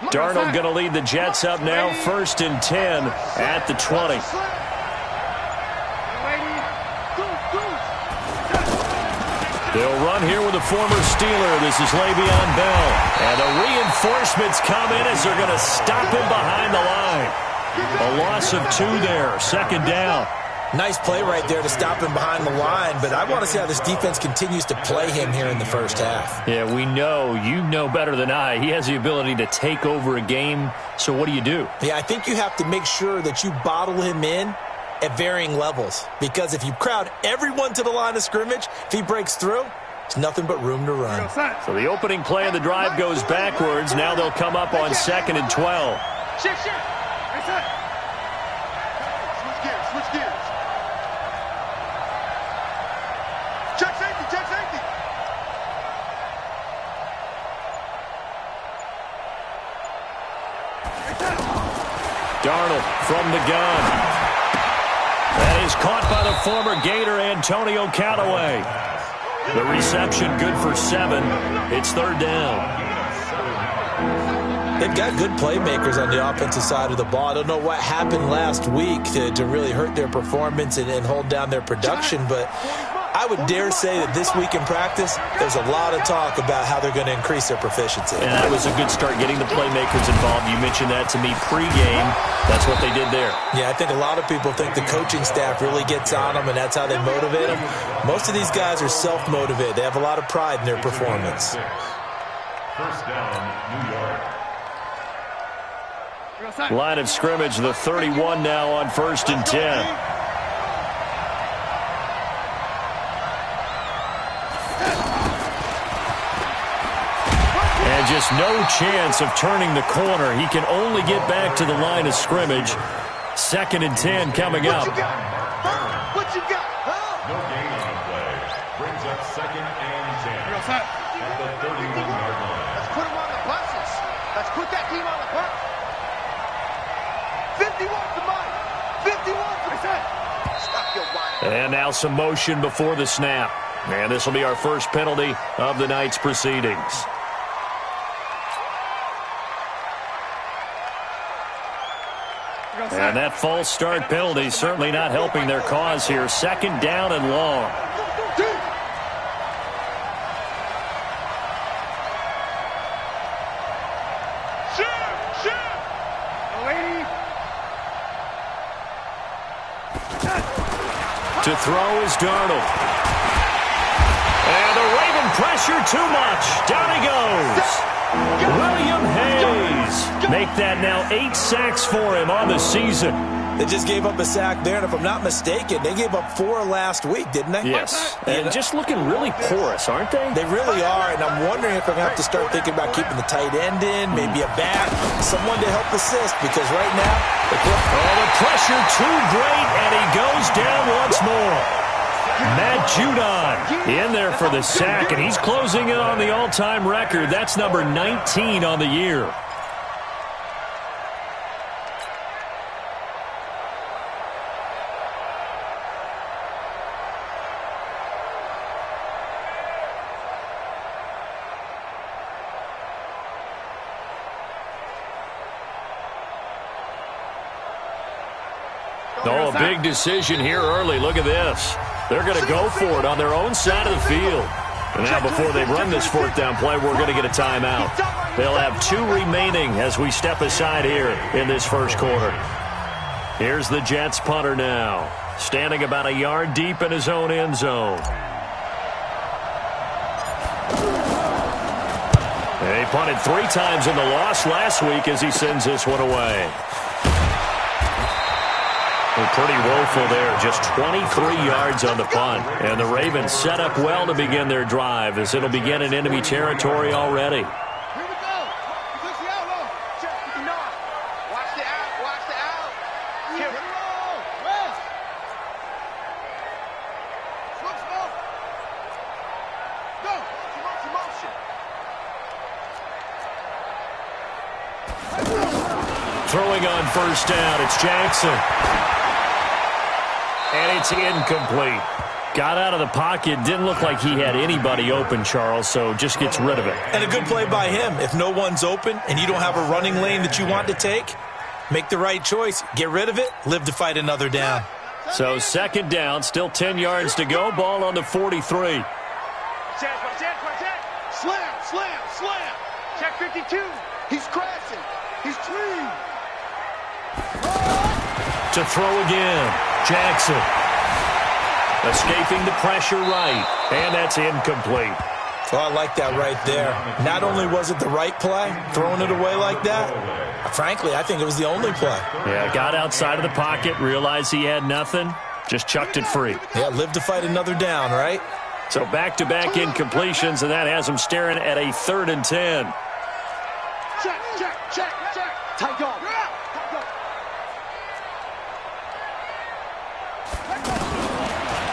Darnold going to lead the Jets up now, 1st and 10 at the 20. They'll run here with a former Steeler. This is Le'Veon Bell. And the reinforcements come in as they're going to stop him behind the line. A loss of 2 there, 2nd down. Nice play right there to stop him behind the line, but I want to see how this defense continues to play him here in the first half. Yeah, we know. You know better than I. He has the ability to take over a game, so what do you do? Yeah, I think you have to make sure that you bottle him in at varying levels, because if you crowd everyone to the line of scrimmage, if he breaks through, there's nothing but room to run. So the opening play of the drive goes backwards. Now they'll come up on 2nd and 12. Switch gears. Check safety. Darnold from the gun. That is caught by the former Gator Antonio Callaway. The reception good for 7. It's 3rd down. They've got good playmakers on the offensive side of the ball. I don't know what happened last week to really hurt their performance and hold down their production, but I would dare say that this week in practice, there's a lot of talk about how they're going to increase their proficiency. And that was a good start, getting the playmakers involved. You mentioned that to me pregame. That's what they did there. Yeah, I think a lot of people think the coaching staff really gets on them, and that's how they motivate them. Most of these guys are self-motivated. They have a lot of pride in their performance. 1st down, New York. Line of scrimmage, the 31 now on 1st and 10. And just no chance of turning the corner. He can only get back to the line of scrimmage. 2nd and 10 coming up. What you got? No gain on the play. Brings up 2nd and 10. At the 31-yard line. Let's put him on the buses. Let's put that team on the bus. 51 to mine. 51%. Stop your whining. And now some motion before the snap. And this will be our first penalty of the night's proceedings. And that false start penalty certainly not helping their cause here. 2nd down and long. To throw is Darnold. And the Raven pressure too much. Down he goes. William Hayes. Make that now 8 sacks for him on the season. They just gave up a sack there, and if I'm not mistaken, they gave up 4 last week, didn't they? Yes, and just looking really porous, aren't they? They really are, and I'm wondering if they're going to have to start thinking about keeping the tight end in, maybe a back, someone to help assist, because right now... the pressure too great, and he goes down once more. Matt Judon in there for the sack, and he's closing in on the all-time record. That's number 19 on the year. Oh, a big decision here early. Look at this. They're going to go for it on their own side of the field. And now before they run this 4th down play, we're going to get a timeout. They'll have 2 remaining as we step aside here in this first quarter. Here's the Jets punter now, standing about a yard deep in his own end zone. He punted 3 times in the loss last week as he sends this one away. Pretty woeful there, just 23 yards on the punt. And the Ravens set up well to begin their drive as it'll begin in enemy territory already. Here we go. Push the out roll. Check the north. Watch the out. Watch the out. Here we go. West. Switch move. Go. Motion. Throwing on 1st down, it's Jackson. And it's incomplete. Got out of the pocket. Didn't look like he had anybody open, Charles, so just gets rid of it. And a good play by him. If no one's open and you don't have a running lane that you want to take, make the right choice. Get rid of it. Live to fight another down. So second down, still 10 yards to go. Ball on the 43. Slam. Check 52. He's crashing. He's clean. To throw again. Jackson. Escaping the pressure right. And that's incomplete. Well, I like that right there. Not only was it the right play, throwing it away like that, frankly, I think it was the only play. Yeah, got outside of the pocket, realized he had nothing, just chucked it free. Yeah, live to fight another down, right? So back-to-back incompletions, and that has him staring at a 3rd and 10. Check. Tight dog.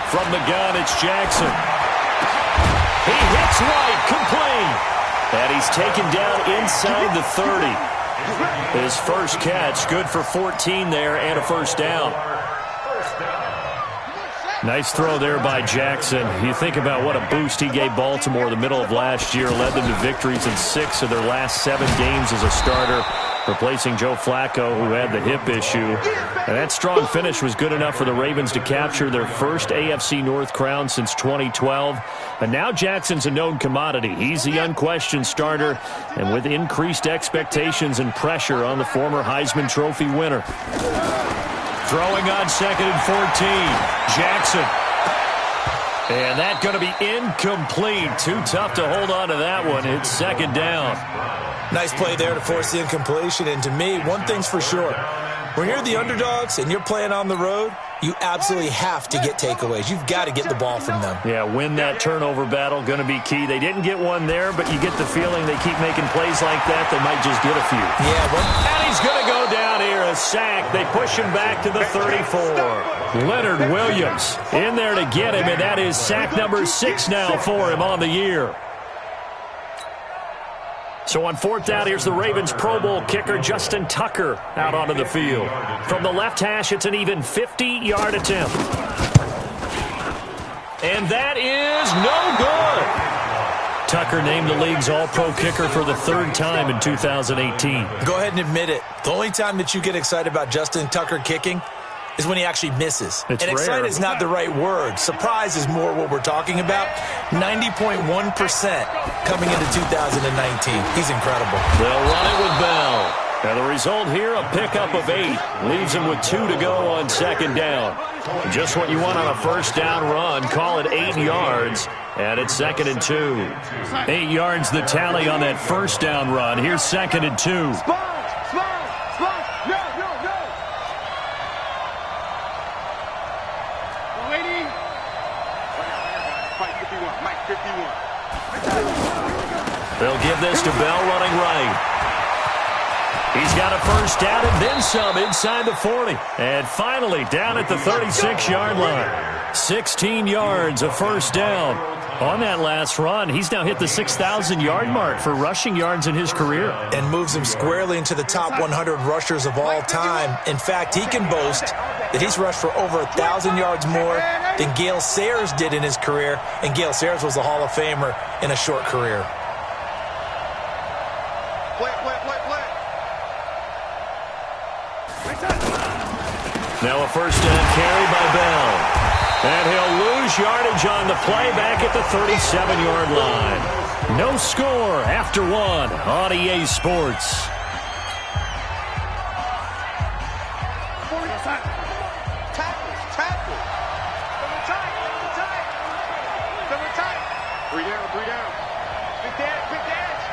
From the gun, it's Jackson. He hits right, complete. And he's taken down inside the 30. His first catch, good for 14 there and a first down. Nice throw there by Jackson. You think about what a boost he gave Baltimore the middle of last year, led them to victories in 6 of their last 7 games as a starter, replacing Joe Flacco, who had the hip issue. And that strong finish was good enough for the Ravens to capture their first AFC North crown since 2012. And now Jackson's a known commodity. He's the unquestioned starter, and with increased expectations and pressure on the former Heisman Trophy winner. Throwing on 2nd and 14. Jackson. And that going to be incomplete. Too tough to hold on to that one. It's 2nd down. Nice play there to force the incompletion. And to me, one thing's for sure. When you're the underdogs and you're playing on the road, you absolutely have to get takeaways. You've got to get the ball from them. Yeah, win that turnover battle, going to be key. They didn't get one there, but you get the feeling they keep making plays like that, they might just get a few. Yeah, and he's going to go down here, a sack. They push him back to the 34. Leonard Williams in there to get him, and that is sack number 6 now for him on the year. So on 4th down, here's the Ravens Pro Bowl kicker Justin Tucker out onto the field. From the left hash, it's an even 50-yard attempt. And that is no good. Tucker named the league's all-pro kicker for the 3rd time in 2018. Go ahead and admit it. The only time that you get excited about Justin Tucker kicking is when he actually misses. It's and rare. excited is not the right word. Surprise is more what we're talking about. 90.1% coming into 2019. He's incredible. They'll run it with Bell. And the result here, a pickup of 8. Leaves him with 2 to go on 2nd down. Just what you want on a 1st down run. Call it 8 yards. And it's 2nd and 2. 8 yards the tally on that 1st down run. Here's 2nd and 2. They'll give this to Bell running right. He's got a 1st down and then some inside the 40. And finally down at the 36-yard line. 16 yards, a 1st down. On that last run, he's now hit the 6,000-yard mark for rushing yards in his career. And moves him squarely into the top 100 rushers of all time. In fact, he can boast that he's rushed for over 1,000 yards more than Gale Sayers did in his career. And Gale Sayers was a Hall of Famer in a short career. Now a 1st down carry by Bell. And he'll lose yardage on the play back at the 37-yard line. No score after 1 on EA Sports. Three down. Big dash.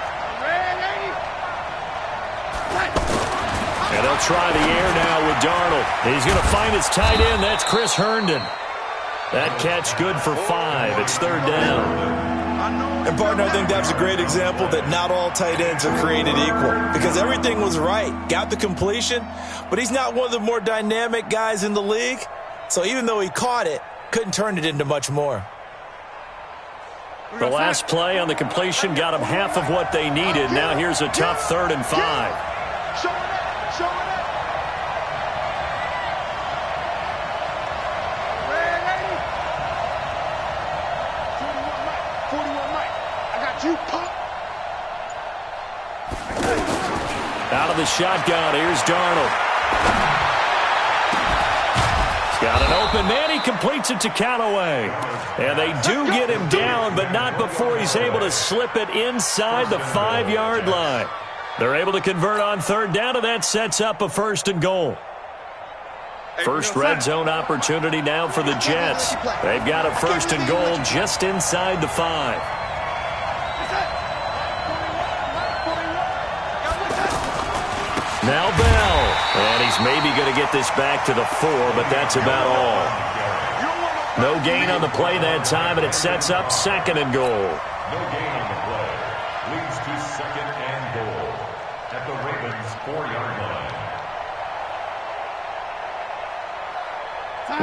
And they'll try the air now with Darnold. He's going to find his tight end. That's Chris Herndon. That catch good for 5. It's 3rd down. And, partner, I think that's a great example that not all tight ends are created equal. Because everything was right. Got the completion, but he's not one of the more dynamic guys in the league. So even though he caught it, couldn't turn it into much more. The last play on the completion got them half of what they needed. Now here's a tough 3rd and 5. Got you, pop. Out of the shotgun, here's Darnold. He's got an open man. He completes it to Callaway. And they do get him down, but not before he's able to slip it inside the 5-yard line. They're able to convert on third down, and that sets up a 1st and goal. First red zone opportunity now for the Jets. They've got a 1st and goal just inside the 5. Now Bell. And he's maybe going to get this back to the 4, but that's about all. No gain on the play that time, and it sets up 2nd and goal. No gain on the play. Leads to 2nd and goal at the Ravens' 4-yard line.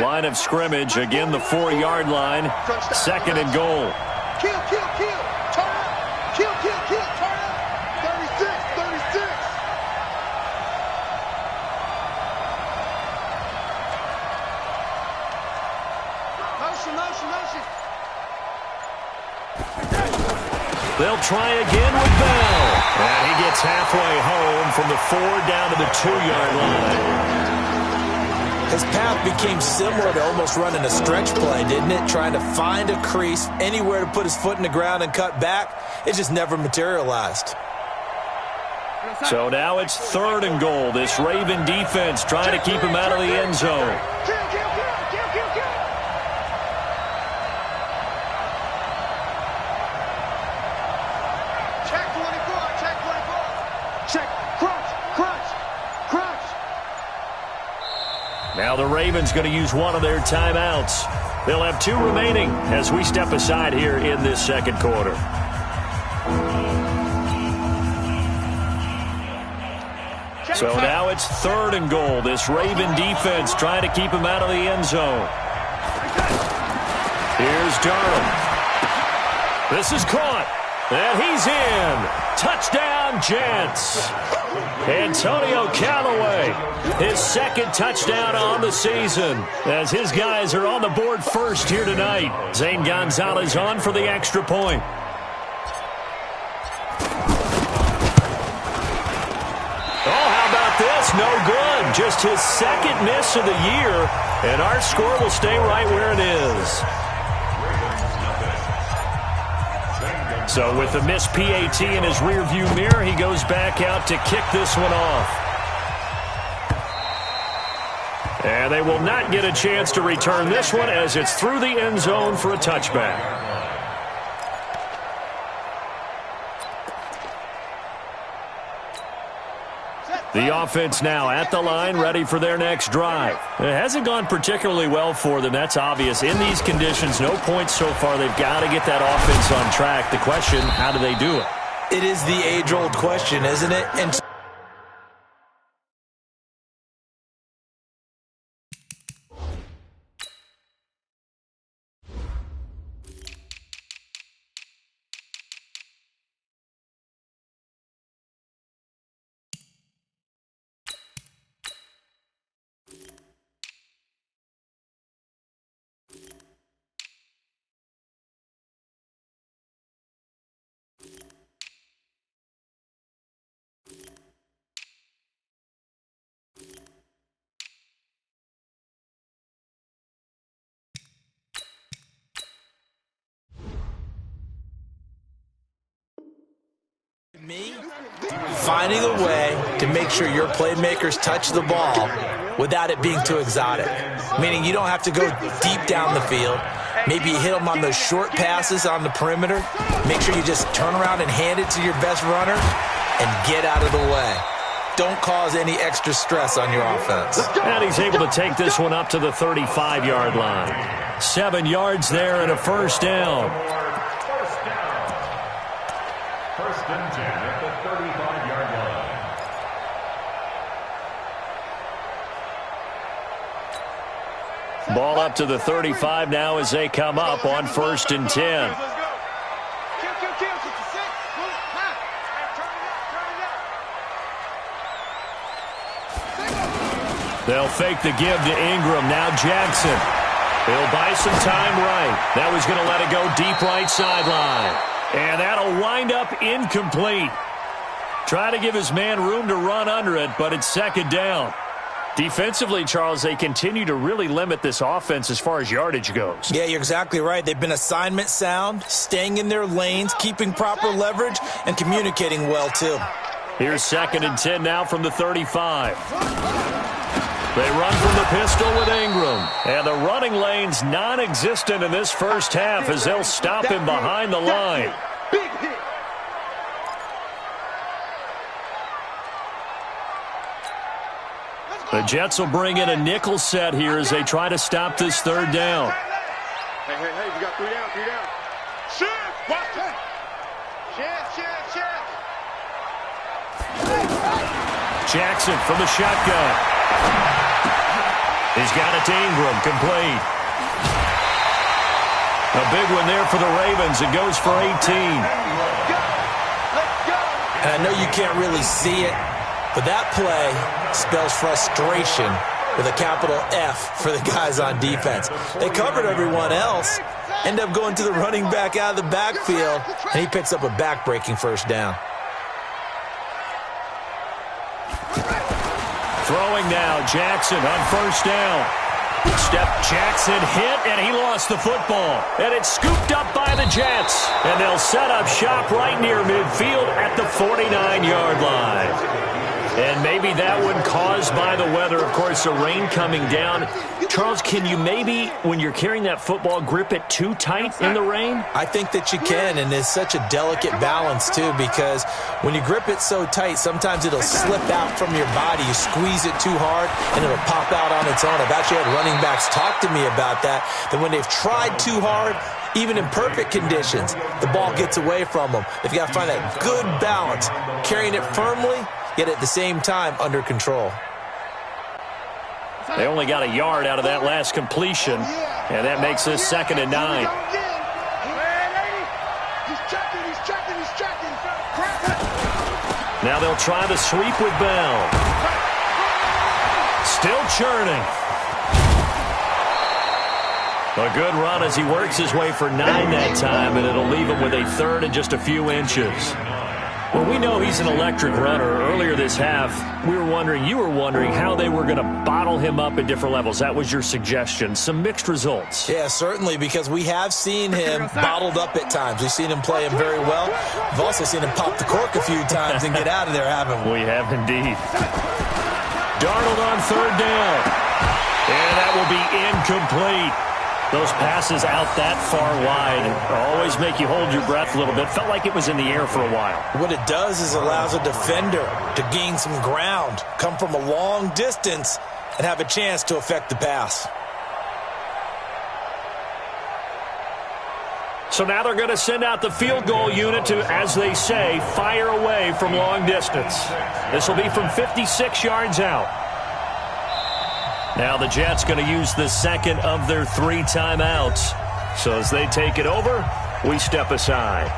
Line of scrimmage, again the 4-yard line. 2nd and goal. Kill, kill, kill. Turn up. Kill, kill, kill. Turn up. 36, 36. Motion, motion, motion. They'll try again with Bell. And he gets halfway home from the 4 down to the 2-yard line. His path became similar to almost running a stretch play, didn't it? Trying to find a crease, anywhere to put his foot in the ground and cut back. It just never materialized. So now it's 3rd and goal. This Raven defense trying to keep him out of the end zone. Kill, kill, kill, kill, kill, kill. Check 24, check 24. Check, crunch, crunch, crunch. Now the Ravens going to use one of their timeouts. They'll have 2 remaining as we step aside here in this 2nd quarter. So now it's 3rd and goal. This Raven defense trying to keep him out of the end zone. Here's Darnold. This is caught. And he's in. Touchdown, Jets. Antonio Callaway, his 2nd touchdown on the season, as his guys are on the board first here tonight. Zane Gonzalez on for the extra point. Oh, how about this? No good. Just his 2nd miss of the year, and our score will stay right where it is. So with the missed PAT in his rearview mirror, he goes back out to kick this one off. And they will not get a chance to return this one as it's through the end zone for a touchback. The offense now at the line, ready for their next drive. It hasn't gone particularly well for them. That's obvious. In these conditions, no points so far. They've got to get that offense on track. The question, how do they do it? It is the age-old question, isn't it? And me, finding a way to make sure your playmakers touch the ball without it being too exotic. Meaning you don't have to go deep down the field. Maybe you hit them on those short passes on the perimeter. Make sure you just turn around and hand it to your best runner and get out of the way. Don't cause any extra stress on your offense. And he's able to take this one up to the 35-yard line. 7 yards there and a first down. First and 10 at the 35-yard line. Ball up to the 35 now as they come up on 1st and 10. They'll fake the give to Ingram. Now Jackson. He'll buy some time right. Now he's going to let it go deep right sideline. And that'll wind up incomplete. Trying to give his man room to run under it, but it's second down. Defensively, Charles, they continue to really limit this offense as far as yardage goes. Yeah, you're exactly right. They've been assignment sound, staying in their lanes, keeping proper leverage, and communicating well, too. Here's 2nd and 10 now from the 35. They run from the pistol with Ingram. And the running lane's non-existent in this first half as they'll stop him behind the line. Big hit. The Jets will bring in a nickel set here as they try to stop this third down. Hey, you got 3 down. Shit, watch that. Shit. Jackson from the shotgun. He's got it to Ingram, complete. A big one there for the Ravens. It goes for 18. Let's go. And I know you can't really see it, but that play spells frustration with a capital F for the guys on defense. They covered everyone else, end up going to the running back out of the backfield, and he picks up a back-breaking first down. Throwing now, Jackson on first down. Jackson hit, and he lost the football. And it's scooped up by the Jets. And they'll set up shop right near midfield at the 49-yard line. And maybe that one caused by the weather. Of course, the rain coming down. Charles, can you maybe, when you're carrying that football, grip it too tight in the rain? I think that you can, and it's such a delicate balance, too, because when you grip it so tight, sometimes it'll slip out from your body. You squeeze it too hard, and it'll pop out on its own. I've actually had running backs talk to me about that when they've tried too hard, even in perfect conditions, the ball gets away from them. They've got to find that good balance, carrying it firmly, yet at the same time under control. They only got a yard out of that last completion, and that makes this 2nd and 9. Now they'll try the sweep with Bell. Still churning. A good run as he works his way for 9 that time, and it'll leave him with a 3rd and just a few inches. Well, we know he's an electric runner. Earlier this half, you were wondering how they were going to bottle him up at different levels. That was your suggestion. Some mixed results. Yeah, certainly, because we have seen him bottled up at times. We've seen him play him very well. We've also seen him pop the cork a few times and get out of there, haven't we? We have indeed. Darnold on 3rd down. And that will be incomplete. Those passes out that far wide always make you hold your breath a little bit. Felt like it was in the air for a while. What it does is allows a defender to gain some ground, come from a long distance, and have a chance to affect the pass. So now they're going to send out the field goal unit to, as they say, fire away from long distance. This will be from 56 yards out. Now the Jets going to use the 2nd of their 3 timeouts. So as they take it over, we step aside.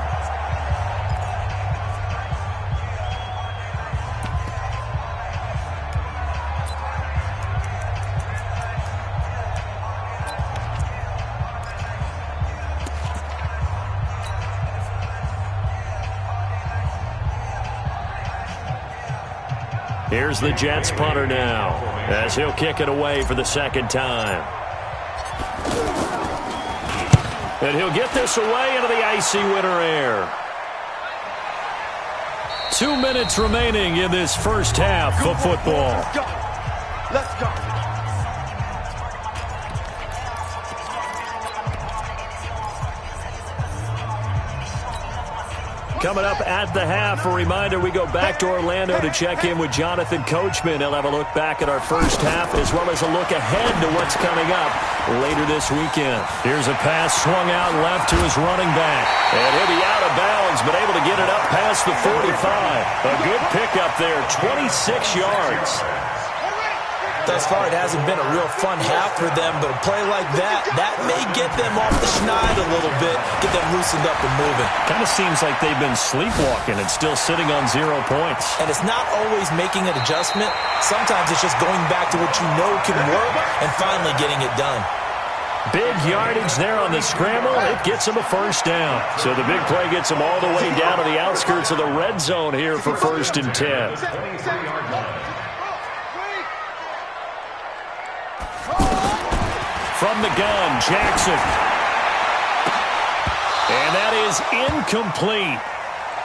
Here's the Jets punter now, as he'll kick it away for the 2nd time. And he'll get this away into the icy winter air. 2 minutes remaining in this first half of football. Let's go. Coming up at the half, a reminder, we go back to Orlando to check in with Jonathan Coachman. He'll have a look back at our first half as well as a look ahead to what's coming up later this weekend. Here's a pass swung out left to his running back. And he'll be out of bounds, but able to get it up past the 45. A good pickup there, 26 yards. Thus far, it hasn't been a real fun half for them, but a play like that may get them off the schneid a little bit, get them loosened up and moving. Kind of seems like they've been sleepwalking and still sitting on 0 points. And it's not always making an adjustment. Sometimes it's just going back to what you know can work and finally getting it done. Big yardage there on the scramble. It gets him a first down. So the big play gets him all the way down to the outskirts of the red zone here for 1st and 10. From the gun, Jackson. And that is incomplete.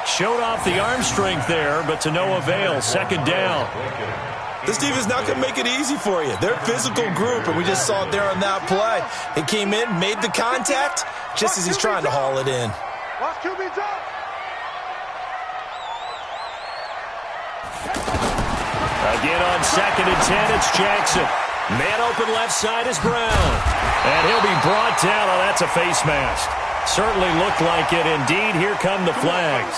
Showed off the arm strength there, but to no avail. 2nd down. This defense is not going to make it easy for you. They're a physical group, and we just saw it there on that play. He came in, made the contact, just as he's trying to haul it in. Watch QB's up. Again on 2nd and 10, it's Jackson. Man open left side is Brown. And he'll be brought down. Oh, that's a face mask. Certainly looked like it. Indeed, here come the flags.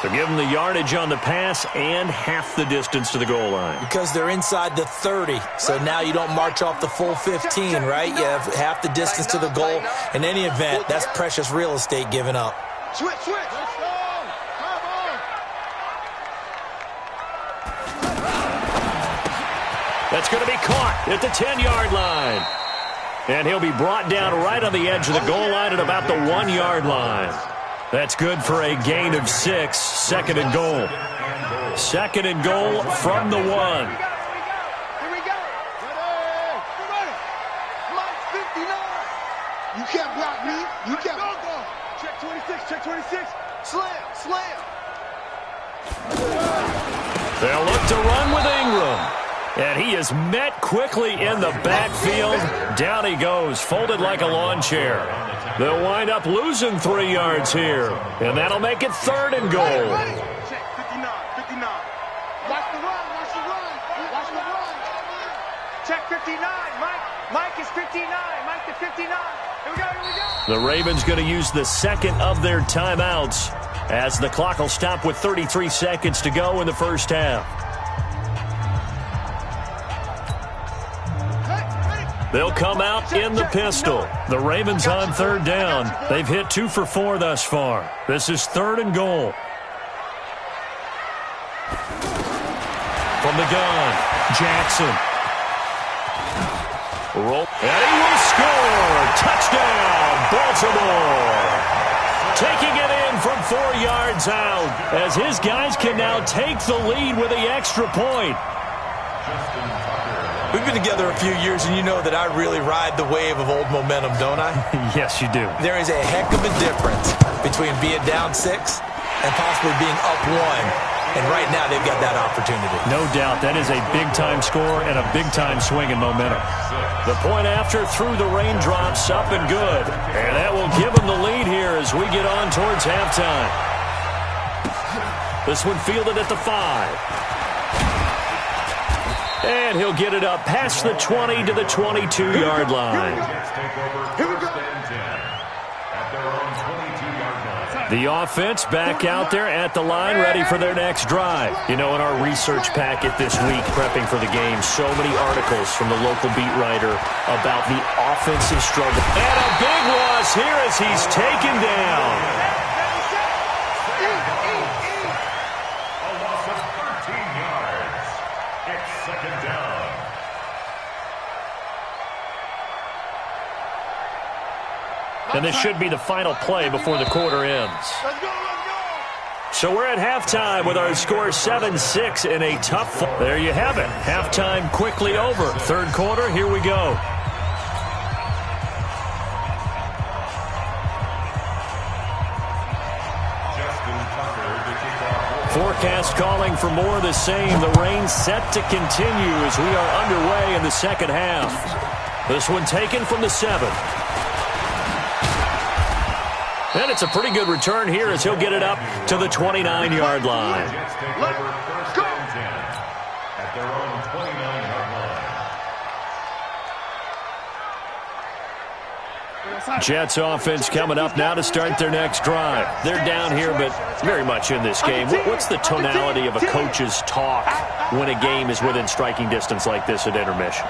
So give them the yardage on the pass and half the distance to the goal line. Because they're inside the 30, so now you don't march off the full 15, right? You have half the distance to the goal. In any event, that's precious real estate given up. Switch. Let's go. Come on. That's going to be caught at the 10-yard line. And he'll be brought down right on the edge of the goal line at about the 1-yard line. That's good for a gain of 6. 2nd and goal. 2nd and goal from the 1. Here we go. Ready. Mike 59. You can't block me. You can't. Go. Check 26. Slam. They'll look to run with Ingram. And he is met quickly in the backfield. Down he goes, folded like a lawn chair. They'll wind up losing 3 yards here. And that'll make it 3rd and goal. Check 59. Watch the run. Check 59. Mike is 59. Mike to 59. Here we go. The Ravens going to use the 2nd of their timeouts as the clock will stop with 33 seconds to go in the first half. They'll come out in the pistol. The Ravens on 3rd down. They've hit 2 for 4 thus far. This is 3rd and goal. From the gun, Jackson. Roll. And he will score. Touchdown, Baltimore. Taking it in from 4 yards out as his guys can now take the lead with the extra point. We've been together a few years, and you know that I really ride the wave of old momentum, don't I? Yes, you do. There is a heck of a difference between being down 6 and possibly being up 1. And right now, they've got that opportunity. No doubt. That is a big-time score and a big-time swing in momentum. The point after through the raindrops, up and good. And that will give them the lead here as we get on towards halftime. This one fielded at the 5. And he'll get it up past the 20 to the 22-yard line. Here we go. The offense back out there at the line, ready for their next drive. You know, in our research packet this week, prepping for the game, so many articles from the local beat writer about the offensive struggle. And a big loss here as he's taken down. And this should be the final play before the quarter ends. So we're at halftime with our score 7-6 in a tough. There you have it. Halftime quickly over. 3rd quarter, here we go. Forecast calling for more of the same. The rain set to continue as we are underway in the 2nd half. This one taken from the 7. And it's a pretty good return here as he'll get it up to the 29-yard line. Let's go. At their own 29-yard line. Jets offense coming up now to start their next drive. They're down here, but very much in this game. What's the tonality of a coach's talk when a game is within striking distance like this at intermission?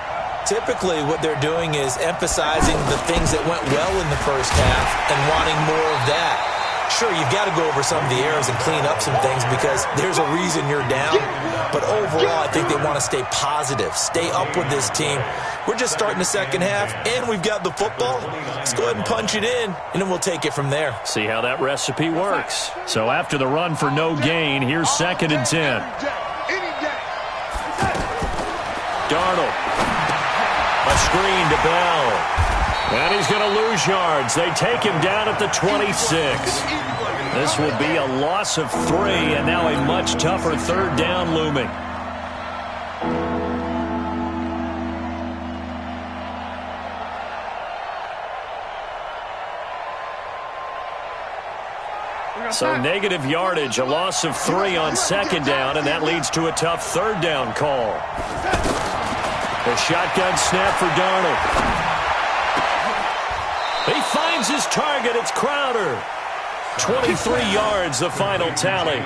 Typically, what they're doing is emphasizing the things that went well in the first half and wanting more of that. Sure, you've got to go over some of the errors and clean up some things because there's a reason you're down. But overall, I think they want to stay positive, stay up with this team. We're just starting the second half, and we've got the football. Let's go ahead and punch it in, and then we'll take it from there. See how that recipe works. So after the run for no gain, here's 2nd and 10. Darnold. A screen to Bell. And he's going to lose yards. They take him down at the 26. This will be a loss of 3, and now a much tougher 3rd down looming. So negative yardage, a loss of 3 on 2nd down, and that leads to a tough 3rd down call. A shotgun snap for Darnold. He finds his target. It's Crowder. 23 yards, the final tally.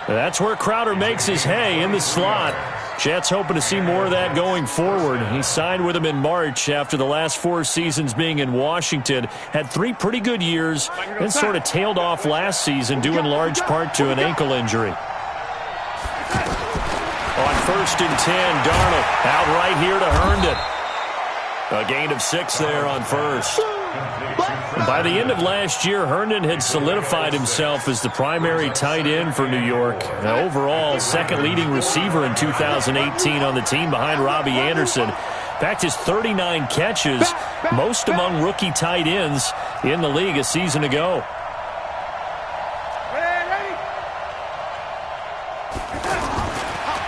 That's where Crowder makes his hay, in the slot. Jets hoping to see more of that going forward. He signed with him in March after the last 4 seasons being in Washington. Had 3 pretty good years and sort of tailed off last season due in large part to an ankle injury. On 1st and 10, Darnold out right here to Herndon. A gain of 6 there on 1st. By the end of last year, Herndon had solidified himself as the primary tight end for New York. Now, overall, 2nd leading receiver in 2018 on the team behind Robbie Anderson. Backed his 39 catches, most among rookie tight ends in the league a season ago.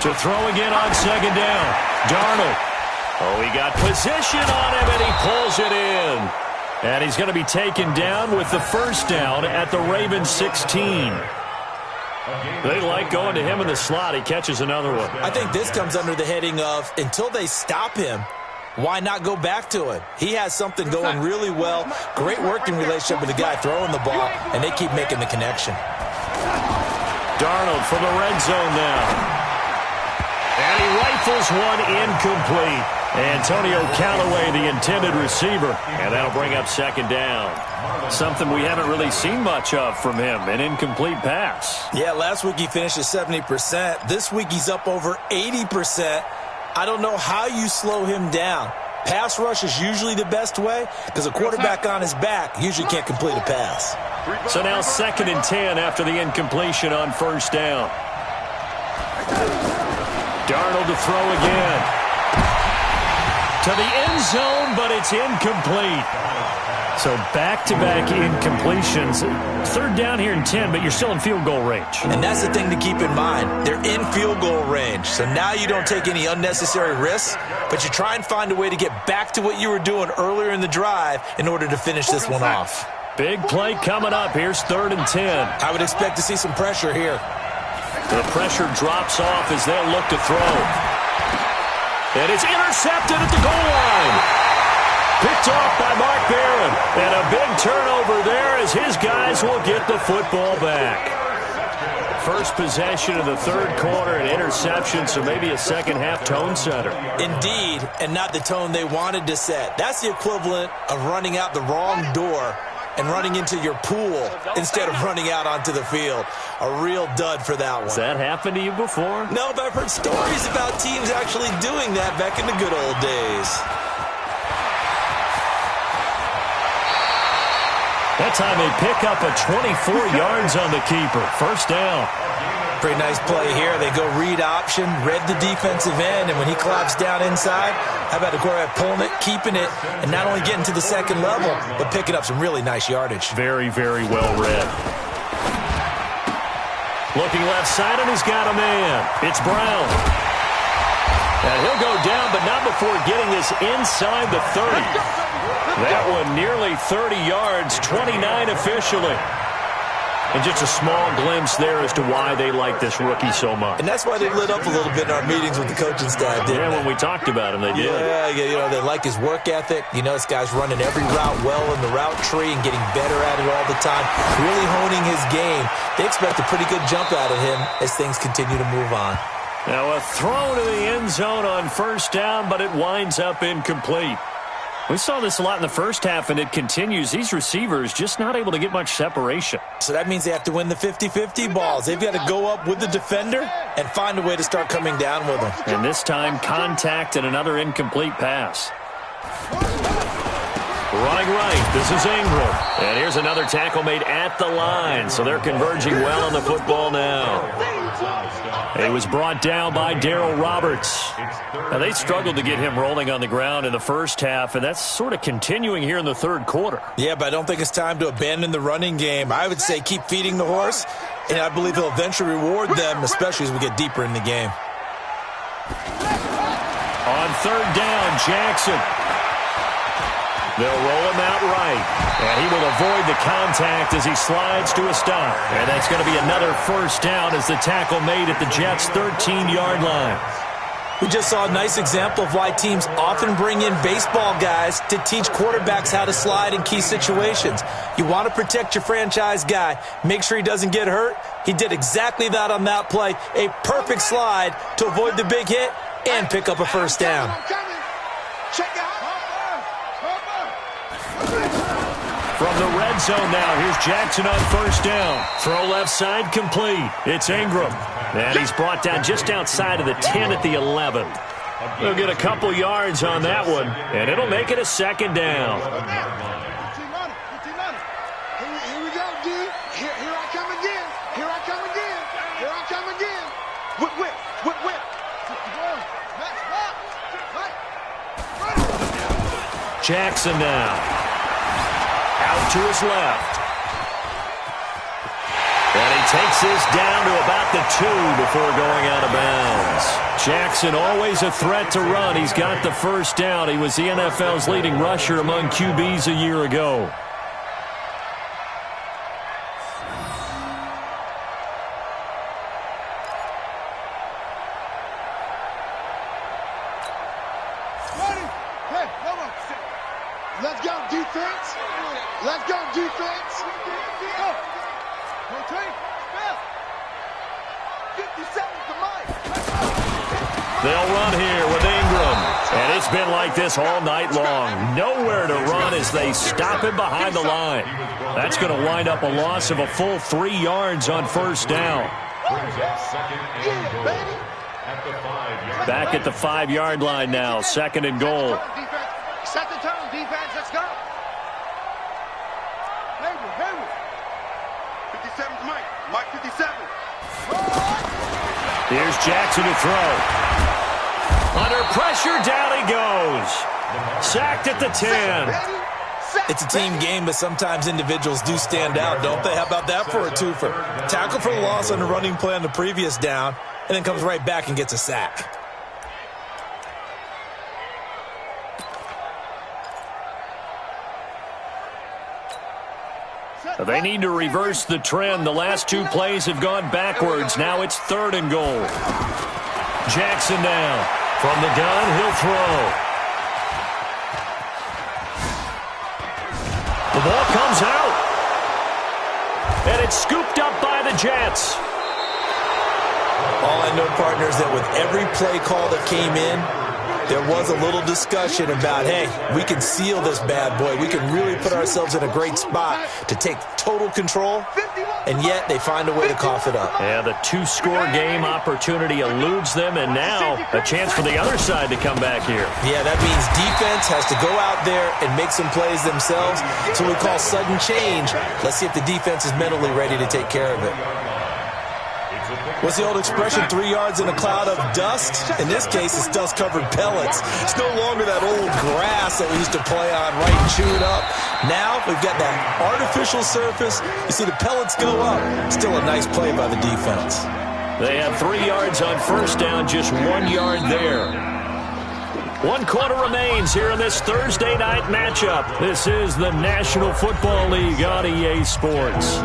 To throw again on 2nd down. Darnold. Oh, he got position on him, and he pulls it in. And he's going to be taken down with the 1st down at the Ravens 16. They like going to him in the slot. He catches another one. I think this comes under the heading of, until they stop him, why not go back to him? He has something going really well. Great working relationship with the guy throwing the ball, and they keep making the connection. Darnold from the red zone now. And he rifles one incomplete. Antonio Callaway, the intended receiver. And that'll bring up 2nd down. Something we haven't really seen much of from him, an incomplete pass. Yeah, last week he finished at 70%. This week he's up over 80%. I don't know how you slow him down. Pass rush is usually the best way because a quarterback on his back usually can't complete a pass. So now 2nd and 10 after the incompletion on 1st down. Darnold to throw again. To the end zone, but it's incomplete. So back-to-back incompletions. 3rd down here in 10, but you're still in field goal range. And that's the thing to keep in mind. They're in field goal range. So now you don't take any unnecessary risks, but you try and find a way to get back to what you were doing earlier in the drive in order to finish this one off. Big play coming up. Here's 3rd and 10. I would expect to see some pressure here. The pressure drops off as they'll look to throw. And it's intercepted at the goal line. Picked off by Mark Barron. And a big turnover there as his guys will get the football back. First possession of the 3rd quarter, an interception, so maybe a second-half tone setter. Indeed, and not the tone they wanted to set. That's the equivalent of running out the wrong door and running into your pool instead of running out onto the field. A real dud for that one. Has that happened to you before? No, but I've heard stories about teams actually doing that back in the good old days. That time they pick up a 24 yards on the keeper. 1st down. Pretty nice play here. They go read option, read the defensive end, and when he claps down inside, how about the quarterback pulling it, keeping it, and not only getting to the 2nd level, but picking up some really nice yardage. Very, very well read. Looking left side, and he's got a man. It's Brown. And he'll go down, but not before getting this inside the 30. That one nearly 30 yards, 29 officially. And just a small glimpse there as to why they like this rookie so much. And that's why they lit up a little bit in our meetings with the coaching staff, didn't they? When we talked about him, they did. Yeah, you know, they like his work ethic. You know, this guy's running every route well in the route tree and getting better at it all the time, really honing his game. They expect a pretty good jump out of him as things continue to move on. Now a throw to the end zone on 1st down, but it winds up incomplete. We saw this a lot in the first half, and it continues. These receivers just not able to get much separation. So that means they have to win the 50-50 balls. They've got to go up with the defender and find a way to start coming down with them. And this time, contact and another incomplete pass. Running right, this is Ingram. And here's another tackle made at the line, so they're converging well on the football now. He was brought down by Darryl Roberts. Now, they struggled to get him rolling on the ground in the first half, and that's sort of continuing here in the third quarter. Yeah, but I don't think it's time to abandon the running game. I would say keep feeding the horse, and I believe he'll eventually reward them, especially as we get deeper in the game. On third down, Jackson. They'll roll him out right, and he will avoid the contact as he slides to a stop. And that's going to be another first down as the tackle made at the Jets' 13-yard line. We just saw a nice example of why teams often bring in baseball guys to teach quarterbacks how to slide in key situations. You want to protect your franchise guy. Make sure he doesn't get hurt. He did exactly that on that play. A perfect slide to avoid the big hit and pick up a first down. Check it out. From the red zone now, here's Jackson on first down. Throw left side complete. It's Ingram. And he's brought down just outside of the 10 at the 11. They'll get a couple yards on that one, and it'll make it a second down. Here we go, D. Here I come again. Here I come again. Here I come again. Whip. Jackson now. Out to his left. And he takes this down to about the 2 before going out of bounds. Jackson always a threat to run. He's got the first down. He was the NFL's leading rusher among QBs a year ago. Let's go, defense. Let's go, defense. Go. Rotate. 57's the mic. They'll run here with Ingram. And it's been like this all night long. Nowhere to run as they stop him behind the line. That's going to wind up a loss of a full 3 yards on first down. Back at the 5-yard line now. Second and goal. Set the tone, defense. Let's go. 57's Mike. Mike 57. Here's Jackson to throw. Under pressure, down he goes. Sacked at the 10. It's a team game, but sometimes individuals do stand out, don't they? How about that for a twofer? Tackle for the loss on the running play on the previous down, and then comes right back and gets a sack. They need to reverse the trend. The last 2 plays have gone backwards. Now it's third and goal. Jackson now. From the gun, he'll throw. The ball comes out. And it's scooped up by the Jets. All I know, partner, is that with every play call that came in, there was a little discussion about, hey, we can seal this bad boy. We can really put ourselves in a great spot to take total control, and yet they find a way to cough it up. Yeah, the 2-score game opportunity eludes them, and now a chance for the other side to come back here. Yeah, that means defense has to go out there and make some plays themselves. So we call sudden change. Let's see if the defense is mentally ready to take care of it. What's the old expression, 3 yards in a cloud of dust? In this case, it's dust-covered pellets. It's no longer that old grass that we used to play on, right, and chew it up. Now we've got that artificial surface. You see the pellets go up. Still a nice play by the defense. They have 3 yards on first down, just 1 yard there. 1 quarter remains here in this Thursday night matchup. This is the National Football League on EA Sports.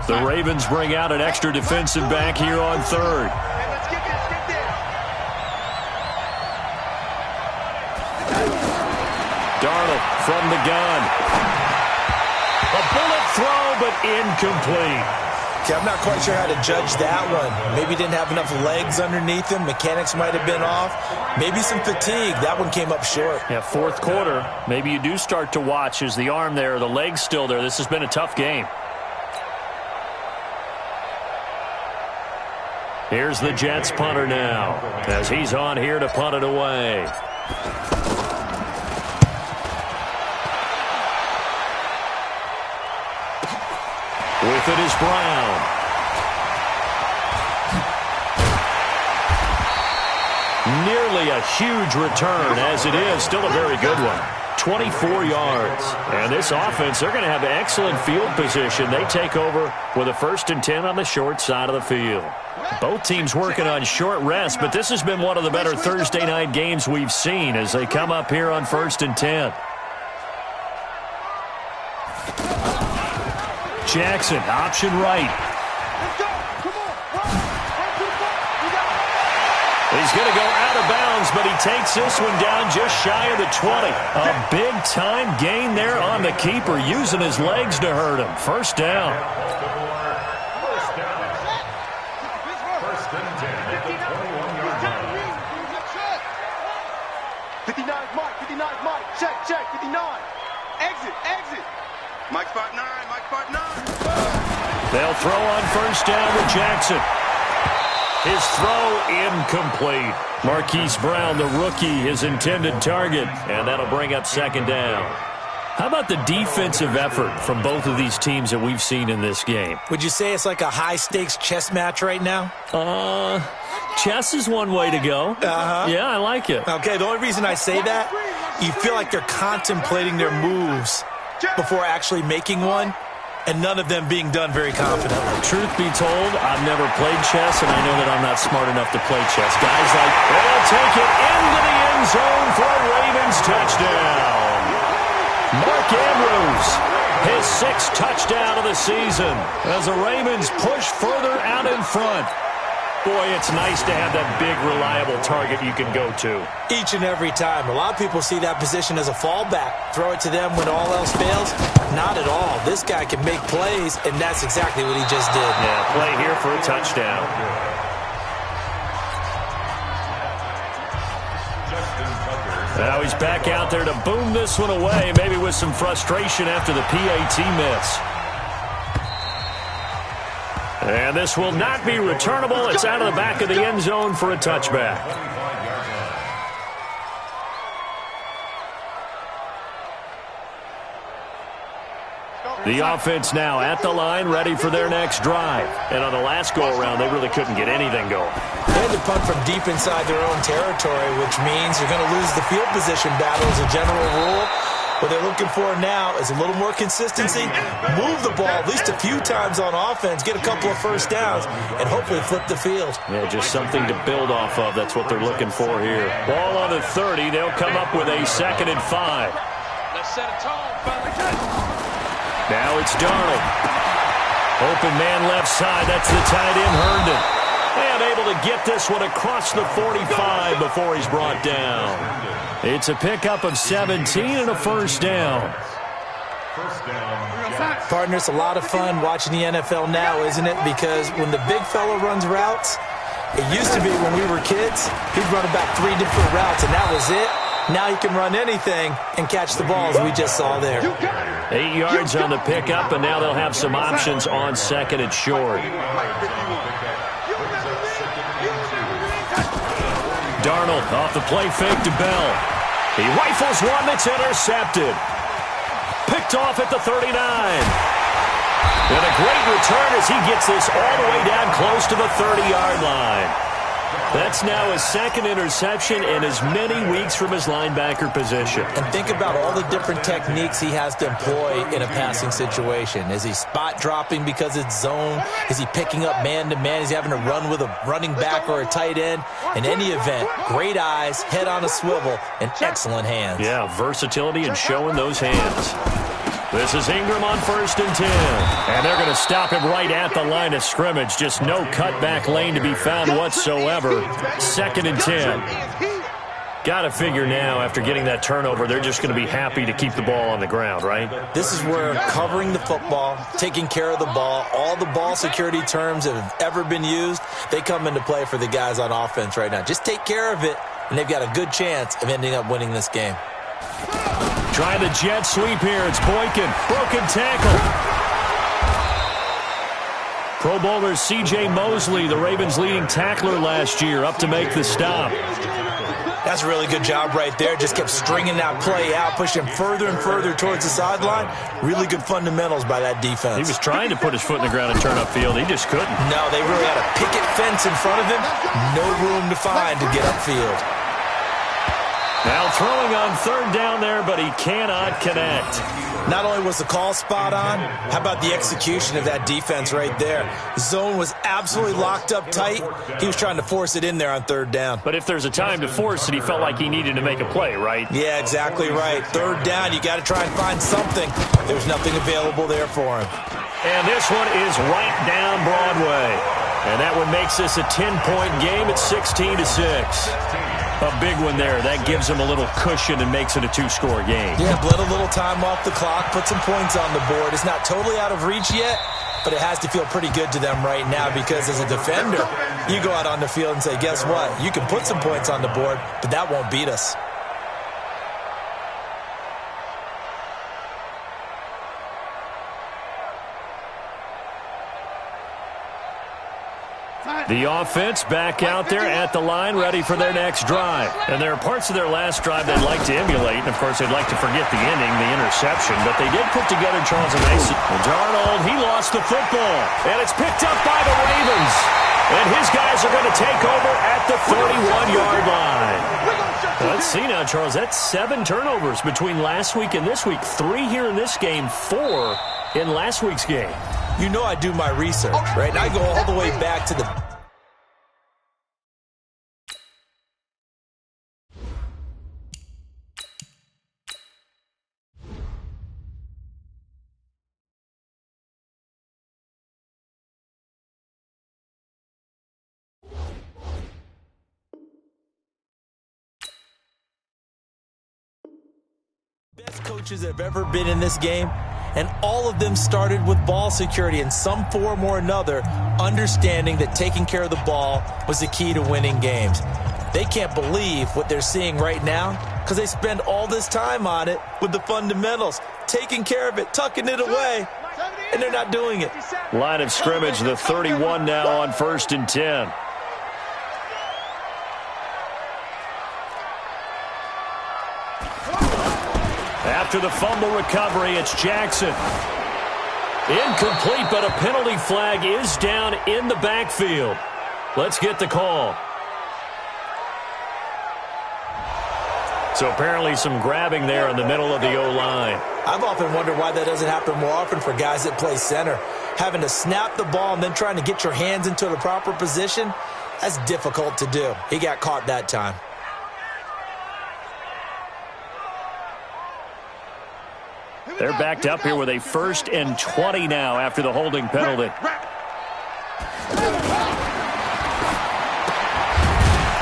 The Ravens bring out an extra defensive back here on third. Darnold from the gun. A bullet throw, but incomplete. Okay, I'm not quite sure how to judge that one. Maybe didn't have enough legs underneath him. Mechanics might have been off. Maybe some fatigue. That one came up short. Yeah, fourth quarter. Maybe you do start to watch. Is the arm there, the leg's still there? This has been a tough game. Here's the Jets punter now, as he's on here to punt it away. With it is Brown. Nearly a huge return, as it is. Still a very good one. 24 yards. And this offense, they're going to have excellent field position. They take over with a 1st and 10 on the short side of the field. Both teams working on short rest, but this has been one of the better Thursday night games we've seen as they come up here on 1st and 10. Jackson, option right. He's going to go out of bounds, but he takes this one down just shy of the 20. A big-time gain there on the keeper, using his legs to hurt him. First down. First and 10 at the 21-yard line. 59 Mike, 59 Mike. Check, 59. Exit. Mike spot 9, Mike spot 9. They'll throw on first down with Jackson. His throw incomplete. Marquise Brown, the rookie, his intended target, and that'll bring up second down. How about the defensive effort from both of these teams that we've seen in this game? Would you say it's like a high-stakes chess match right now? Chess is one way to go. Yeah, I like it. Okay, the only reason I say that, you feel like they're contemplating their moves before actually making one, and none of them being done very confidently. Truth be told, I've never played chess, and I know that I'm not smart enough to play chess. Guys like, they'll take it into the end zone for a Ravens touchdown. Mark Andrews, his 6th touchdown of the season, as the Ravens push further out in front. Boy, it's nice to have that big, reliable target you can go to. Each and every time. A lot of people see that position as a fallback. Throw it to them when all else fails. Not at all. This guy can make plays, and that's exactly what he just did. Yeah, play here for a touchdown. Now he's back out there to boom this one away, maybe with some frustration after the PAT miss. And this will not be returnable. It's out of the back of the end zone for a touchback. The offense now at the line, ready for their next drive. And on the last go-around, they really couldn't get anything going. They had to punt from deep inside their own territory, which means you're going to lose the field position battle as a general rule. What they're looking for now is a little more consistency, move the ball at least a few times on offense, get a couple of first downs, and hopefully flip the field. Yeah, just something to build off of. That's what they're looking for here. Ball on the 30. They'll come up with a 2nd and 5. Let's set a tone, fellas. Now it's Darnold. Open man left side. That's the tight end, Herndon. And able to get this one across the 45 before he's brought down. It's a pickup of 17 and a first down. Partner, it's a lot of fun watching the NFL now, isn't it? Because when the big fella runs routes, it used to be when we were kids, he'd run about 3 different routes, and that was it. Now he can run anything and catch the ball, as we just saw there. 8 yards on the pickup, and now they'll have some options on 2nd and short. Darnold off the play fake to Bell. He rifles one that's intercepted. Picked off at the 39. And a great return as he gets this all the way down close to the 30-yard line. That's now his 2nd interception in as many weeks from his linebacker position. And think about all the different techniques he has to employ in a passing situation. Is he spot dropping because it's zone? Is he picking up man-to-man? Is he having to run with a running back or a tight end? In any event, great eyes, head on a swivel, and excellent hands. Yeah, versatility and showing those hands. This is Ingram on 1st and 10. And they're going to stop him right at the line of scrimmage. Just no cutback lane to be found whatsoever. 2nd and 10. Got to figure now, after getting that turnover, they're just going to be happy to keep the ball on the ground, right? This is where covering the football, taking care of the ball, all the ball security terms that have ever been used, they come into play for the guys on offense right now. Just take care of it, and they've got a good chance of ending up winning this game. Trying the jet sweep here. It's Boykin. Broken tackle. Pro Bowler C.J. Mosley, the Ravens' leading tackler last year, up to make the stop. That's a really good job right there. Just kept stringing that play out, pushing further and further towards the sideline. Really good fundamentals by that defense. He was trying to put his foot in the ground and turn upfield. He just couldn't. No, they really had a picket fence in front of him. No room to find to get upfield. Now throwing on third down there, but he cannot connect. Not only was the call spot on, how about the execution of that defense right there? Zone was absolutely locked up tight. He was trying to force it in there on third down. But if there's a time to force it, he felt like he needed to make a play, right? Yeah, exactly right. Third down, you got to try and find something. There's nothing available there for him. And this one is right down Broadway. And that one makes this a 10-point game at 16-6. A big one there. That gives him a little cushion and makes it a two-score game. Yeah, bled a little time off the clock, put some points on the board. It's not totally out of reach yet, but it has to feel pretty good to them right now because as a defender, you go out on the field and say, guess what? You can put some points on the board, but that won't beat us. The offense back out there at the line, ready for their next drive. And there are parts of their last drive they'd like to emulate. And, of course, they'd like to forget the ending, the interception. But they did put together Charles and Mason. And Darnold, he lost the football. And it's picked up by the Ravens. And his guys are going to take over at the 31-yard line. Let's see now, Charles. That's 7 turnovers between last week and this week. 3 here in this game, 4 in last week's game. You know I do my research, right? And I go all the way back to the best coaches that have ever been in this game, and all of them started with ball security in some form or another, understanding that taking care of the ball was the key to winning games. They can't believe what they're seeing right now because they spend all this time on it with the fundamentals, taking care of it, tucking it away, and they're not doing it. Line of scrimmage, the 31 now on 1st and 10. After the fumble recovery, it's Jackson. Incomplete, but a penalty flag is down in the backfield. Let's get the call. So apparently some grabbing there in the middle of the O-line. I've often wondered why that doesn't happen more often for guys that play center. Having to snap the ball and then trying to get your hands into the proper position, that's difficult to do. He got caught that time. They're backed up here with a 1st and 20 now after the holding penalty.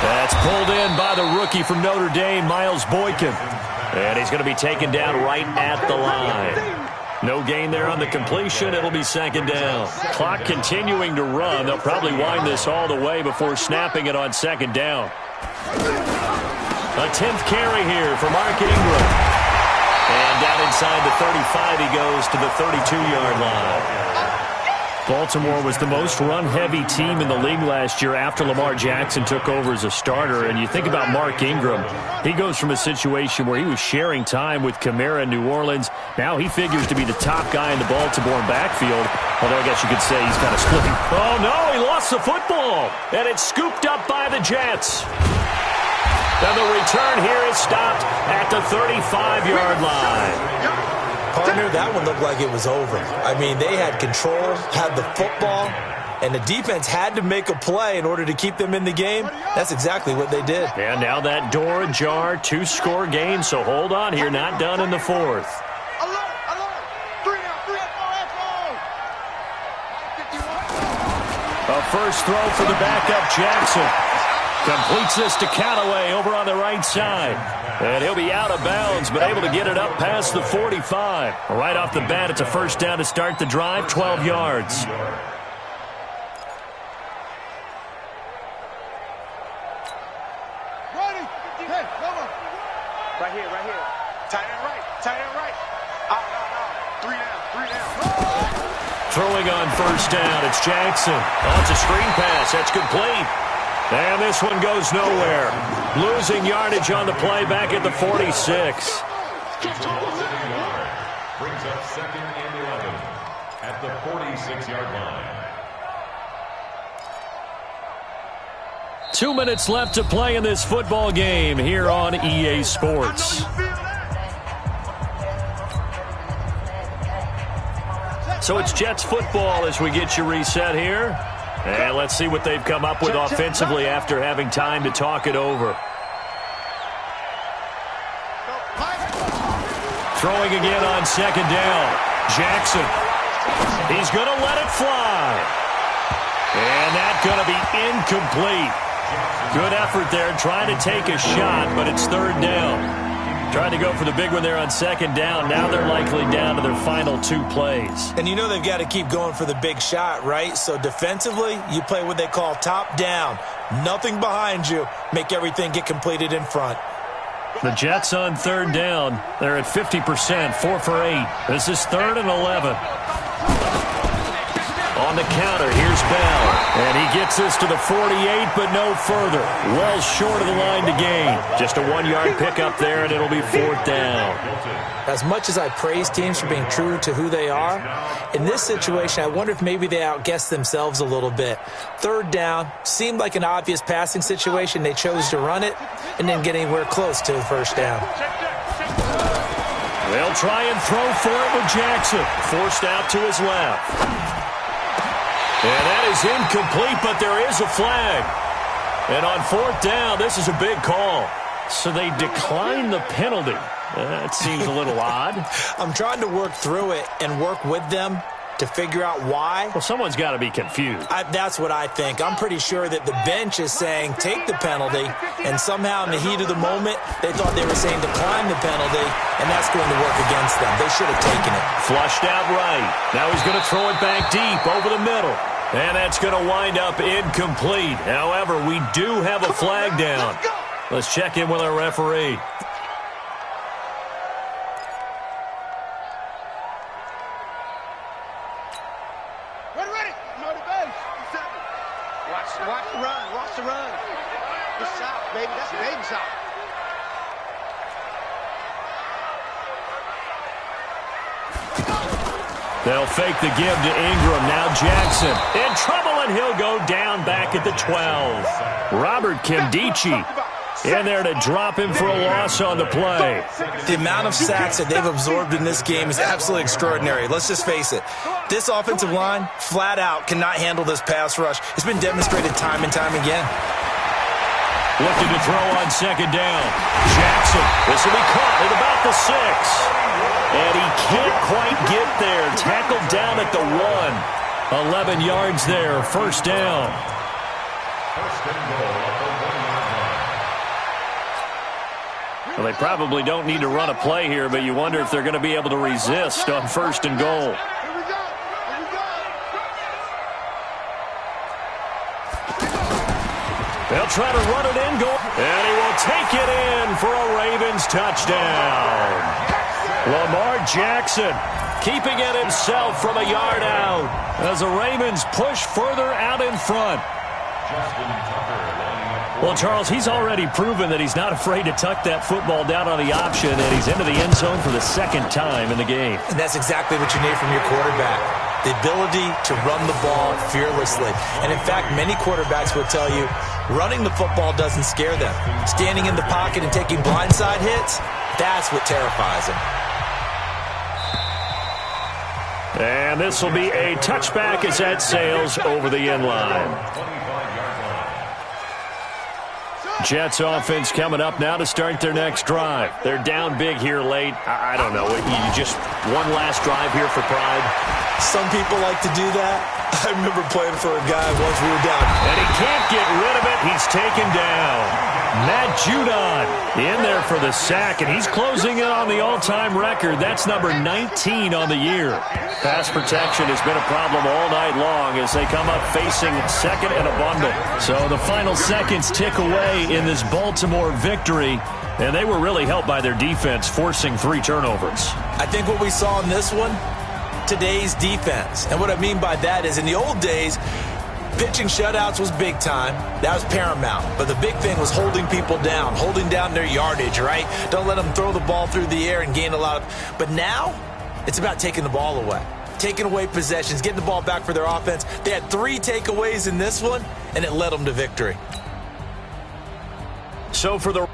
That's pulled in by the rookie from Notre Dame, Miles Boykin. And he's going to be taken down right at the line. No gain there on the completion. It'll be 2nd down. Clock continuing to run. They'll probably wind this all the way before snapping it on 2nd down. A 10th carry here for Mark Ingram. And down inside the 35, he goes to the 32-yard line. Baltimore was the most run-heavy team in the league last year after Lamar Jackson took over as a starter. And you think about Mark Ingram. He goes from a situation where he was sharing time with Kamara in New Orleans. Now he figures to be the top guy in the Baltimore backfield. Although I guess you could say he's kind of splitting. Oh, no, he lost the football. And it's scooped up by the Jets. And the return here is stopped at the 35-yard line. Partner, that one looked like it was over. I mean, they had control, had the football, and the defense had to make a play in order to keep them in the game. That's exactly what they did. And now that door ajar, 2-score game, so hold on here, not done in the 4th. A first throw for the backup Jackson. Completes this to Callaway over on the right side. And he'll be out of bounds, but able to get it up past the 45. Right off the bat, it's a first down to start the drive, 12 yards. Right here, right here. Tight end right, tight end right. No. 3 down. Throwing on first down, it's Jackson. Oh, it's a screen pass. That's complete. And this one goes nowhere. Losing yardage on the play back at the 46. Brings up 2nd and 11 at the 46-yard line. 2 minutes left to play in this football game here on EA Sports. So it's Jets football as we get you reset here. And let's see what they've come up with offensively after having time to talk it over. Throwing again on second down. Jackson. He's going to let it fly. And that's going to be incomplete. Good effort there trying to take a shot, but it's third down. Trying to go for the big one there on second down. Now they're likely down to their final 2 plays. And you know they've got to keep going for the big shot, right? So defensively, you play what they call top down. Nothing behind you. Make everything get completed in front. The Jets on third down. They're at 50%, 4 for 8. This is 3rd and 11. On the counter, here's Bell. And he gets this to the 48, but no further. Well short of the line to gain. Just a 1-yard pickup there, and it'll be 4th down. As much as I praise teams for being true to who they are, in this situation, I wonder if maybe they outguessed themselves a little bit. Third down seemed like an obvious passing situation. They chose to run it and didn't get anywhere close to the first down. They'll try and throw for it with Jackson. Forced out to his left. And that is incomplete, but there is a flag. And on 4th down, this is a big call. So they decline the penalty. That seems a little odd. I'm trying to work through it and work with them to figure out why. Well, someone's got to be confused. That's what I think. I'm pretty sure that the bench is saying take the penalty, and somehow in the heat of the moment, they thought they were saying decline the penalty, and that's going to work against them. They should have taken it. Flushed out right. Now he's going to throw it back deep over the middle. And that's going to wind up incomplete. However, we do have a flag down. Let's check in with our referee. Ready. You're the base. Watch the run. Watch the run. Good shot, baby. That's a baby shot. They'll fake the give to Ingram. Now Jackson in trouble, and he'll go down back at the 12. Robert Kimdichie in there to drop him for a loss on the play. The amount of sacks that they've absorbed in this game is absolutely extraordinary. Let's just face it. This offensive line, flat out, cannot handle this pass rush. It's been demonstrated time and time again. Looking to throw on second down. Jackson, this will be caught at about the 6. And he can't quite get there. Tackled down at the 1. 11 yards there, first down. Well, they probably don't need to run a play here, but you wonder if they're going to be able to resist on 1st and goal. They'll try to run it in, and he will take it in for a Ravens touchdown. Lamar Jackson keeping it himself from a yard out as the Ravens push further out in front. Well, Charles, he's already proven that he's not afraid to tuck that football down on the option, and he's into the end zone for the 2nd time in the game. And that's exactly what you need from your quarterback. The ability to run the ball fearlessly. And in fact, many quarterbacks will tell you running the football doesn't scare them. Standing in the pocket and taking blindside hits, that's what terrifies them. And this will be a touchback as that sails over the end line. Jets offense coming up now to start their next drive. They're down big here late. I don't know. You just one last drive here for pride. Some people like to do that. I remember playing for a guy once we were down. And he can't get rid of it. He's taken down. Matt Judon in there for the sack, and he's closing in on the all-time record. That's number 19 on the year. Pass protection has been a problem all night long as they come up facing second and a bundle. So the final seconds tick away in this Baltimore victory, and they were really helped by their defense forcing 3 turnovers. I think what we saw in this one, today's defense. And what I mean by that is in the old days, pitching shutouts was big time. That was paramount. But the big thing was holding people down, holding down their yardage, right? Don't let them throw the ball through the air and gain a lot of... But now, it's about taking the ball away. Taking away possessions, getting the ball back for their offense. They had 3 takeaways in this one, and it led them to victory. So for the...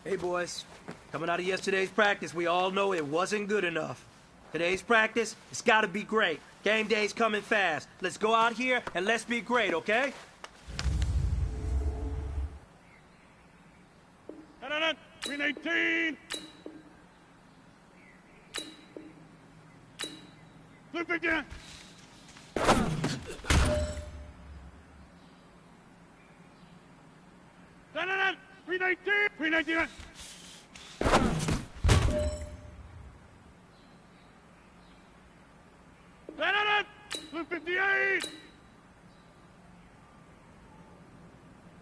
Hey, boys. Coming out of yesterday's practice, we all know it wasn't good enough. Today's practice, it's gotta be great. Game day's coming fast. Let's go out here and let's be great, okay? 318! Flip again! 319! 319! 258!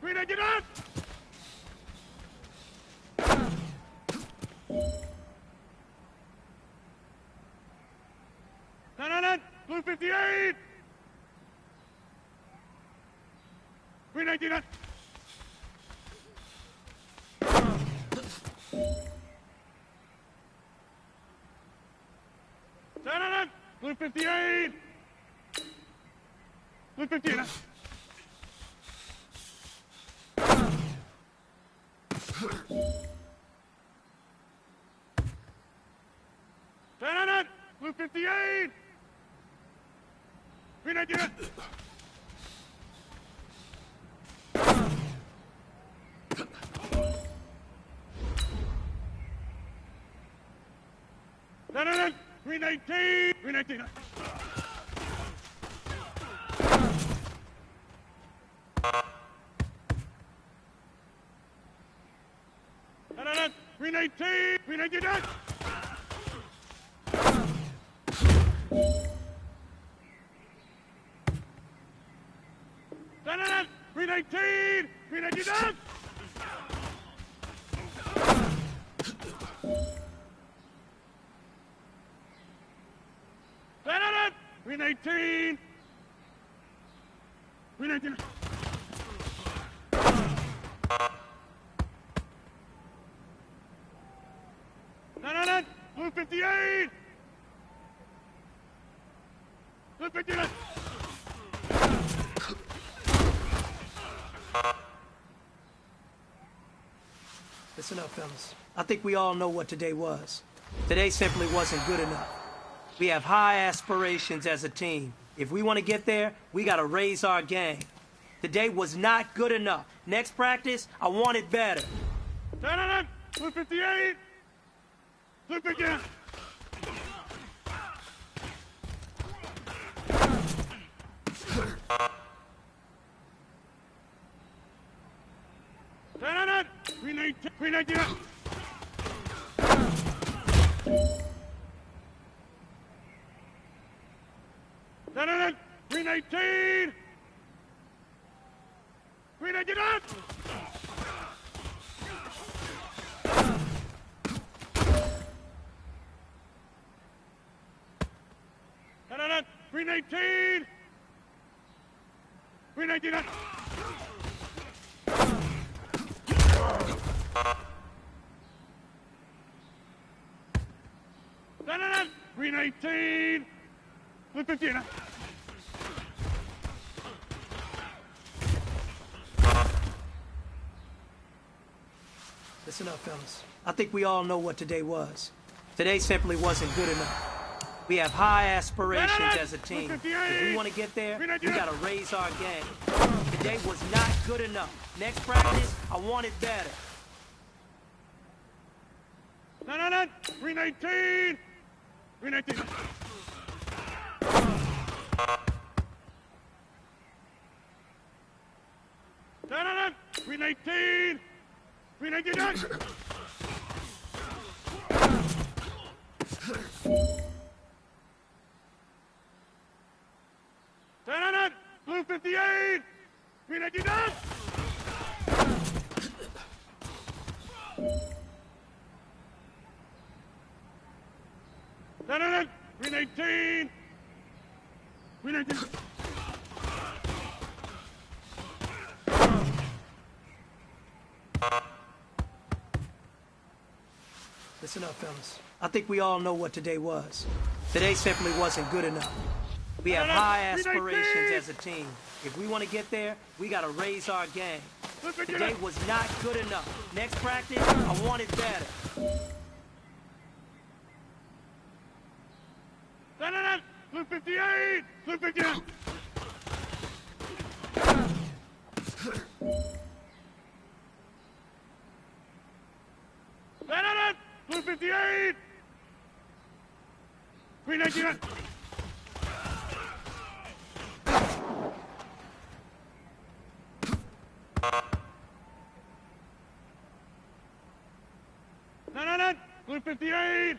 399! 258! 399! 258! 259! 258! 399! 319! 319! 319! 399! 319! 399! 319! 399! 258! 259! Listen up, fellas. I think we all know what today was. Today simply wasn't good enough. We have high aspirations as a team. If we want to get there, we got to raise our game. Today was not good enough. Next practice, I want it better. 258! 259! 319! 319! 399! 319! 399! 319! 359! Listen up, fellas. I think we all know what today was. Today simply wasn't good enough. We have high aspirations as a team. If we want to get there, we got to raise our game. Today was not good enough. Next practice, I want it better. 319! 319! 319! 399! 258! 399! 319! 399! Listen up, fellas. I think we all know what today was. Today simply wasn't good enough. We have high aspirations as a team. If we want to get there, we got to raise our game. Today was not good enough. Next practice, I want it better. Blue 58! Blue 58! Blue 58! 399! No. Blue 58!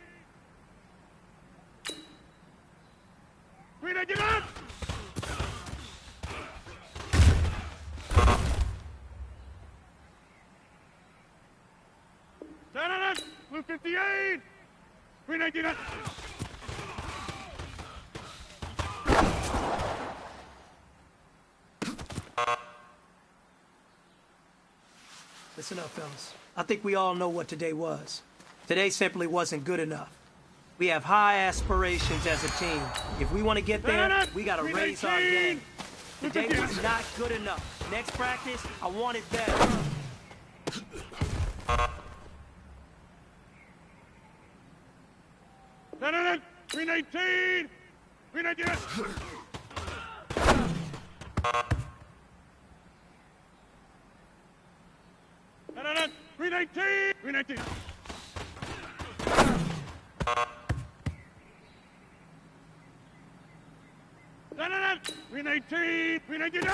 399! Blue 58! 399! Listen up, fellas. I think we all know what today was. Today simply wasn't good enough. We have high aspirations as a team. If we want to get there, we got to raise our game. Today was not good enough. Next practice, I want it better. 319! 319! 319! 319! 319! 319!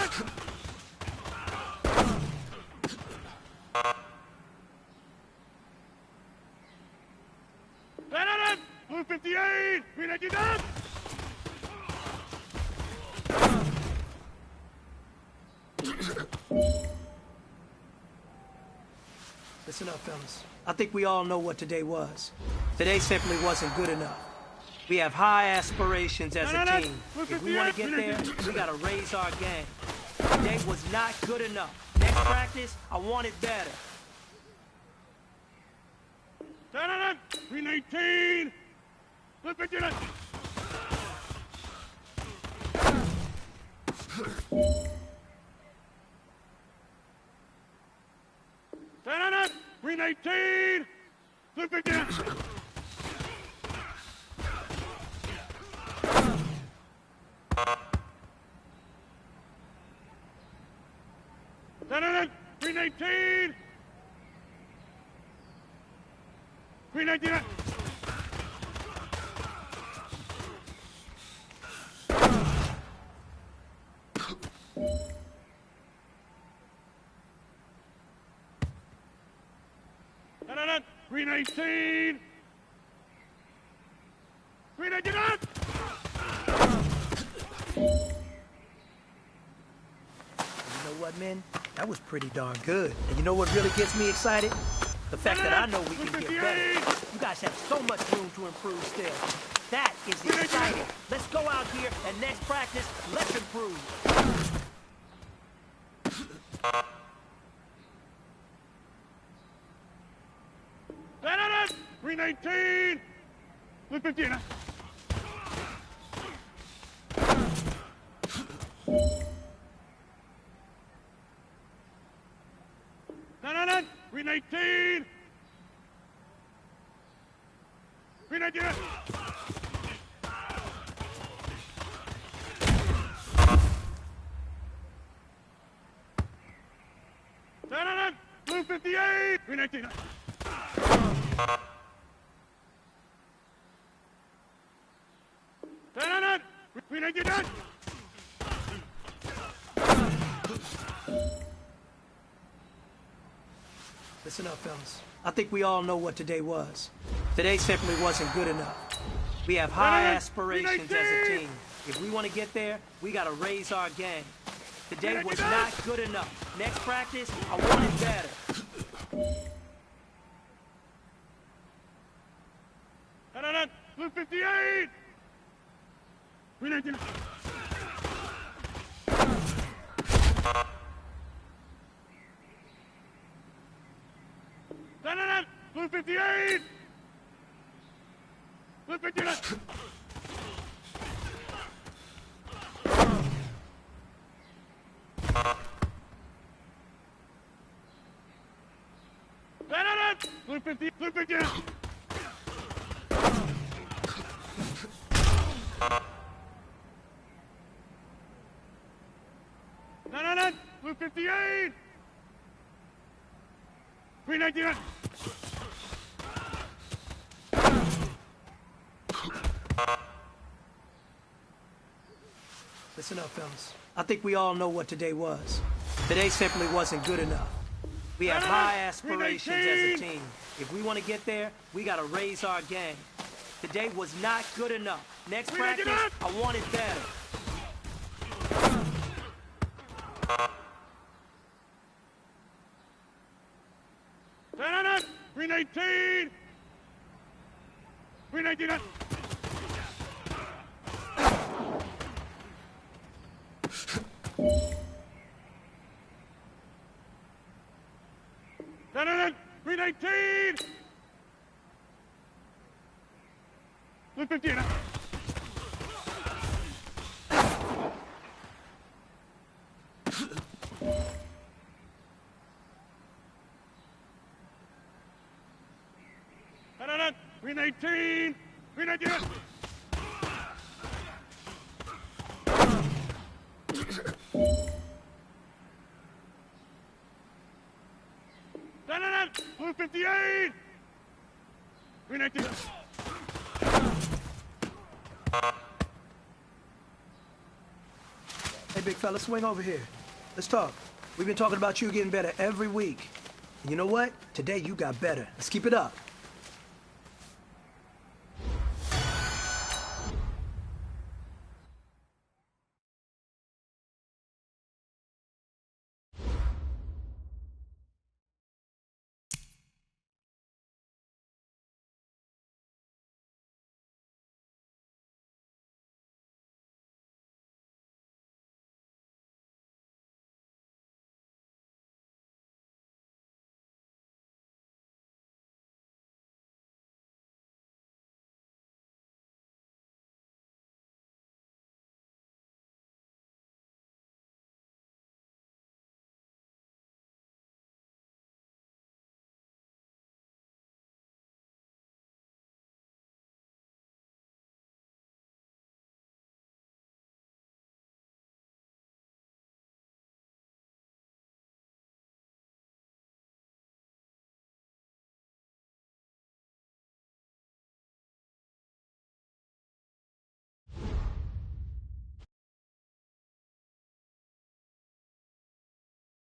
Blue 58! 399! Listen up, fellas. I think we all know what today was. Today simply wasn't good enough. We have high aspirations as a team. If we want to get there, we got to raise our game. Today was not good enough. Next practice, I want it better. 319! Blue 59! 319! Blue 59! 319! 399! 319! 399! You know what, men? That was pretty darn good. And you know what really gets me excited? The fact that I know we can get better. You guys have so much room to improve still. That is exciting. Let's go out here and next practice, let's improve. 319! Blue 15! 319! 319! 258! 319! 399! Listen up, fellas. I think we all know what today was. Today simply wasn't good enough. We have high aspirations as a team. If we want to get there, we got to raise our game. Today was not good enough. Next practice, I want it better. 258! 319! 258! 259! 319! Blue 50. No. Blue 58. 399. Listen up, fellas. I think we all know what today was. Today simply wasn't good enough. We have high aspirations as a team. If we want to get there, we got to raise our game. Today was not good enough. Next practice, I want it better. No. 319. 319. No. 319. Blue 15. No. 319. 319. No. Blue 58. 319. Hey, big fella, swing over here. Let's talk. We've been talking about you getting better every week. And you know what? Today you got better. Let's keep it up.